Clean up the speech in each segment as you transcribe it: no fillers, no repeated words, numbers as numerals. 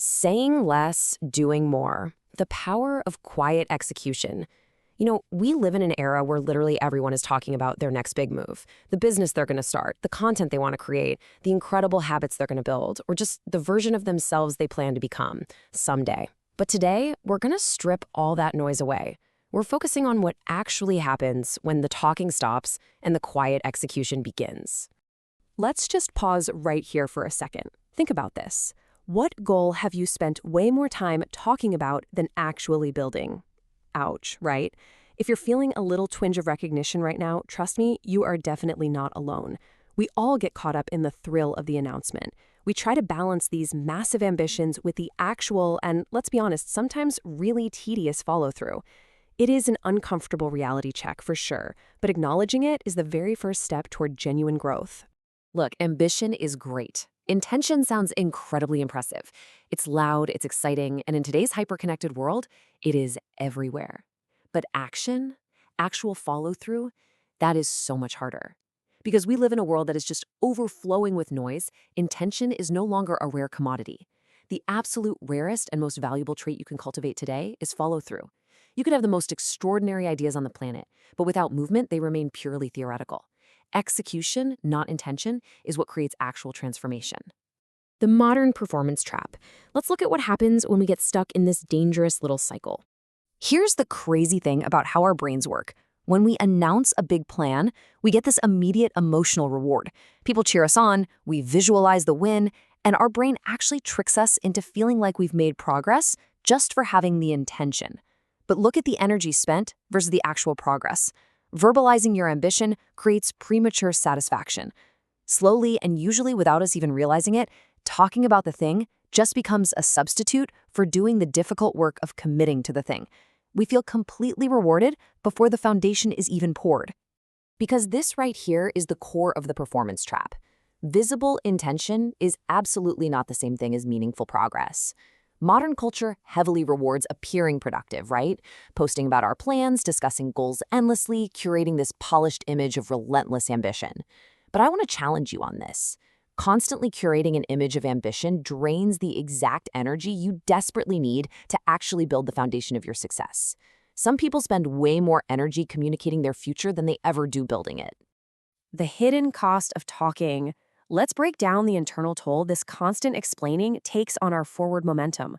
Saying less, doing more. The power of quiet execution. We live in an era where literally everyone is talking about their next big move, the business they're going to start, the content they want to create, the incredible habits they're going to build, or just the version of themselves they plan to become someday. But today, we're going to strip all that noise away. We're focusing on what actually happens when the talking stops and the quiet execution begins. Let's just pause right here for a second. Think about this. What goal have you spent way more time talking about than actually building? Ouch, right? If you're feeling a little twinge of recognition right now, trust me, you are definitely not alone. We all get caught up in the thrill of the announcement. We try to balance these massive ambitions with the actual and, let's be honest, sometimes really tedious follow-through. It is an uncomfortable reality check for sure, but acknowledging it is the very first step toward genuine growth. Look, ambition is great. Intention sounds incredibly impressive. It's loud, it's exciting, and in today's hyper-connected world, it is everywhere. But action, actual follow-through, that is so much harder. Because we live in a world that is just overflowing with noise, intention is no longer a rare commodity. The absolute rarest and most valuable trait you can cultivate today is follow-through. You could have the most extraordinary ideas on the planet, but without movement, they remain purely theoretical. Execution, not intention, is what creates actual transformation. The modern performance trap. Let's look at what happens when we get stuck in this dangerous little cycle. Here's the crazy thing about how our brains work. When we announce a big plan, we get this immediate emotional reward. People cheer us on, we visualize the win, and our brain actually tricks us into feeling like we've made progress just for having the intention. But look at the energy spent versus the actual progress. Verbalizing your ambition creates premature satisfaction. Slowly, and usually without us even realizing it, talking about the thing just becomes a substitute for doing the difficult work of committing to the thing. We feel completely rewarded before the foundation is even poured. Because this right here is the core of the performance trap. Visible intention is absolutely not the same thing as meaningful progress. Modern culture heavily rewards appearing productive, right? Posting about our plans, discussing goals endlessly, curating this polished image of relentless ambition. But I want to challenge you on this. Constantly curating an image of ambition drains the exact energy you desperately need to actually build the foundation of your success. Some people spend way more energy communicating their future than they ever do building it. The hidden cost of talking. Let's break down the internal toll this constant explaining takes on our forward momentum.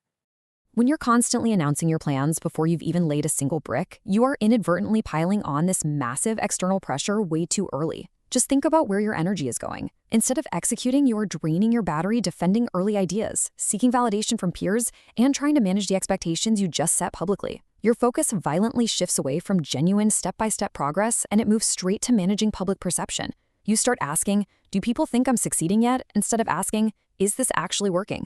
When you're constantly announcing your plans before you've even laid a single brick, you are inadvertently piling on this massive external pressure way too early. Just think about where your energy is going. Instead of executing, you are draining your battery defending early ideas, seeking validation from peers, and trying to manage the expectations you just set publicly. Your focus violently shifts away from genuine step-by-step progress, and it moves straight to managing public perception. You start asking, do people think I'm succeeding yet? Instead of asking, is this actually working?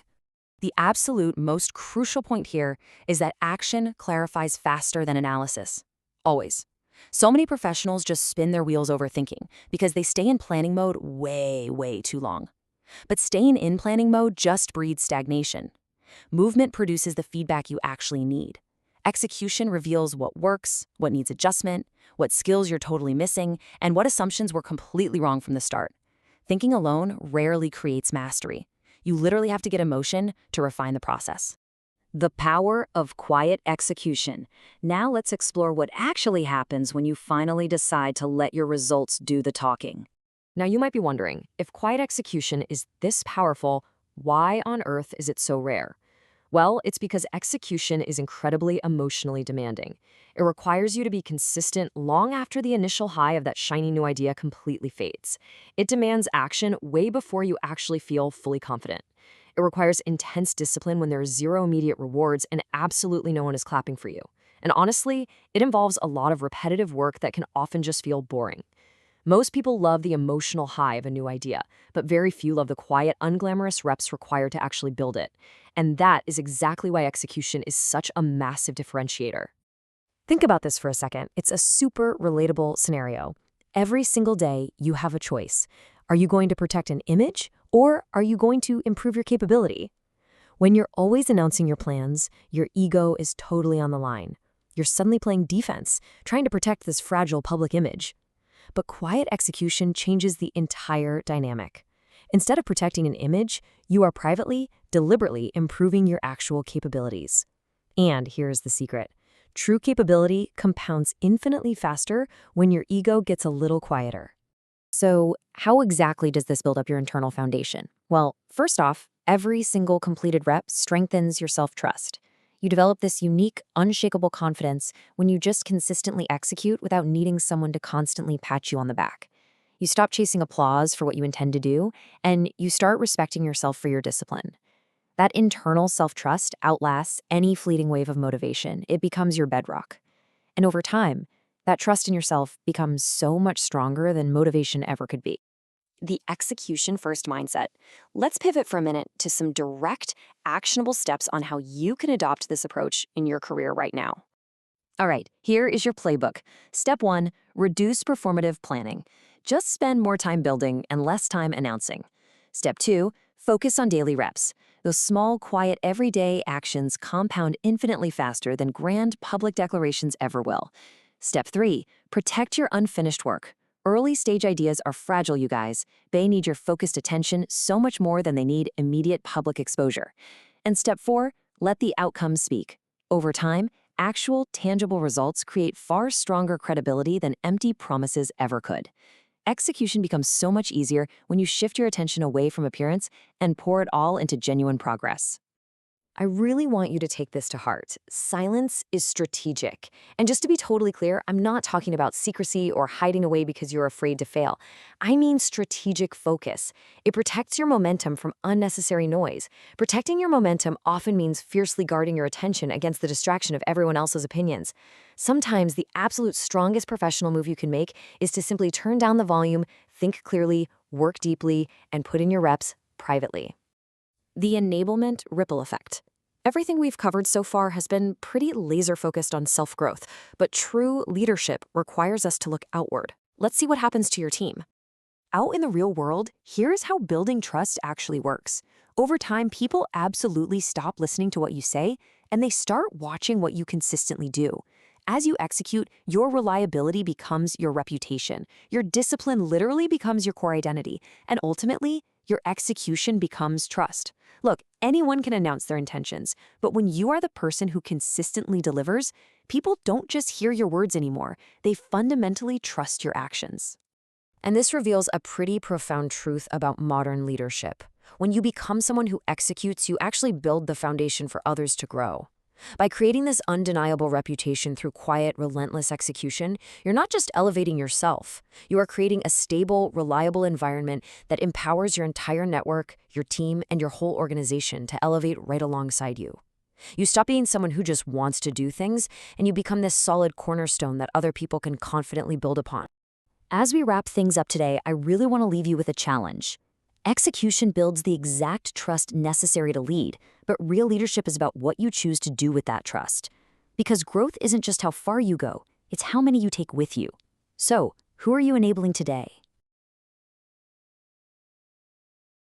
The absolute most crucial point here is that action clarifies faster than analysis. Always. So many professionals just spin their wheels overthinking because they stay in planning mode way too long. But staying in planning mode just breeds stagnation. Movement produces the feedback you actually need. Execution reveals what works, what needs adjustment, what skills you're totally missing, and what assumptions were completely wrong from the start. Thinking alone rarely creates mastery. You literally have to get emotion to refine the process. The power of quiet execution. Now let's explore what actually happens when you finally decide to let your results do the talking. Now you might be wondering, if quiet execution is this powerful, why on earth is it so rare? Well, it's because execution is incredibly emotionally demanding. It requires you to be consistent long after the initial high of that shiny new idea completely fades. It demands action way before you actually feel fully confident. It requires intense discipline when there are zero immediate rewards and absolutely no one is clapping for you. And honestly, it involves a lot of repetitive work that can often just feel boring. Most people love the emotional high of a new idea, but very few love the quiet, unglamorous reps required to actually build it. And that is exactly why execution is such a massive differentiator. Think about this for a second. It's a super relatable scenario. Every single day, you have a choice. Are you going to protect an image, or are you going to improve your capability? When you're always announcing your plans, your ego is totally on the line. You're suddenly playing defense, trying to protect this fragile public image. But quiet execution changes the entire dynamic. Instead of protecting an image, you are privately, deliberately improving your actual capabilities. And here's the secret. True capability compounds infinitely faster when your ego gets a little quieter. So, how exactly does this build up your internal foundation? Well, first off, every single completed rep strengthens your self-trust. You develop this unique, unshakable confidence when you just consistently execute without needing someone to constantly pat you on the back. You stop chasing applause for what you intend to do, and you start respecting yourself for your discipline. That internal self-trust outlasts any fleeting wave of motivation. It becomes your bedrock. And over time, that trust in yourself becomes so much stronger than motivation ever could be. The execution-first mindset. Let's pivot for a minute to some direct, actionable steps on how you can adopt this approach in your career right now. All right, here is your playbook. Step 1, reduce performative planning. Just spend more time building and less time announcing. Step 2, focus on daily reps. Those small, quiet, everyday actions compound infinitely faster than grand public declarations ever will. Step 3, protect your unfinished work. Early-stage ideas are fragile, you guys. They need your focused attention so much more than they need immediate public exposure. And step 4, let the outcomes speak. Over time, actual, tangible results create far stronger credibility than empty promises ever could. Execution becomes so much easier when you shift your attention away from appearance and pour it all into genuine progress. I really want you to take this to heart. Silence is strategic. And just to be totally clear, I'm not talking about secrecy or hiding away because you're afraid to fail. I mean strategic focus. It protects your momentum from unnecessary noise. Protecting your momentum often means fiercely guarding your attention against the distraction of everyone else's opinions. Sometimes the absolute strongest professional move you can make is to simply turn down the volume, think clearly, work deeply, and put in your reps privately. The enablement ripple effect. Everything we've covered so far has been pretty laser-focused on self-growth, but true leadership requires us to look outward. Let's see what happens to your team. Out in the real world, here's how building trust actually works. Over time, people absolutely stop listening to what you say, and they start watching what you consistently do. As you execute, your reliability becomes your reputation. Your discipline literally becomes your core identity, and ultimately, your execution becomes trust. Look, anyone can announce their intentions, but when you are the person who consistently delivers, people don't just hear your words anymore. They fundamentally trust your actions. And this reveals a pretty profound truth about modern leadership. When you become someone who executes, you actually build the foundation for others to grow. By creating this undeniable reputation through quiet, relentless execution, you're not just elevating yourself. You are creating a stable, reliable environment that empowers your entire network, your team, and your whole organization to elevate right alongside you. You stop being someone who just wants to do things, and you become this solid cornerstone that other people can confidently build upon. As we wrap things up today, I really want to leave you with a challenge. Execution builds the exact trust necessary to lead, but real leadership is about what you choose to do with that trust. Because growth isn't just how far you go, it's how many you take with you. So, who are you enabling today?